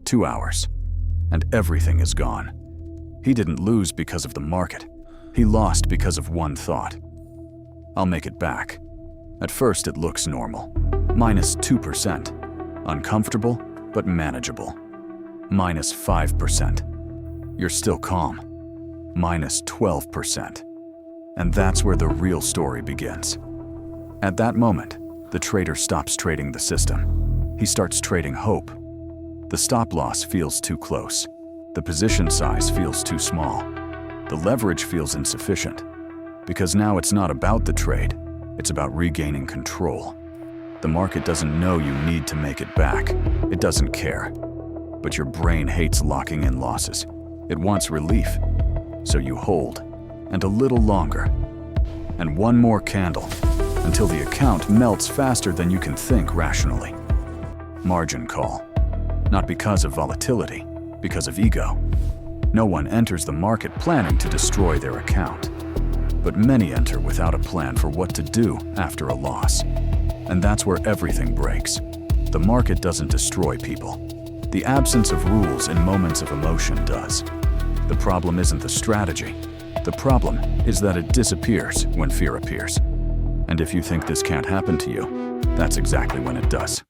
2 hours, and everything is gone. He didn't lose because of the market. He lost because of one thought. I'll make it back. At first it looks normal. Minus 2%. Uncomfortable, but manageable. Minus 5%. You're still calm. Minus 12%. And that's where the real story begins. At that moment, the trader stops trading the system. He starts trading hope. The stop loss feels too close. The position size feels too small. The leverage feels insufficient. Because now it's not about the trade, it's about regaining control. The market doesn't know you need to make it back. It doesn't care. But your brain hates locking in losses. It wants relief. So you hold, and a little longer. And one more candle, until the account melts faster than you can think rationally. Margin call. Not because of volatility, because of ego. No one enters the market planning to destroy their account. But many enter without a plan for what to do after a loss. And that's where everything breaks. The market doesn't destroy people. The absence of rules in moments of emotion does. The problem isn't the strategy. The problem is that it disappears when fear appears. And if you think this can't happen to you, that's exactly when it does.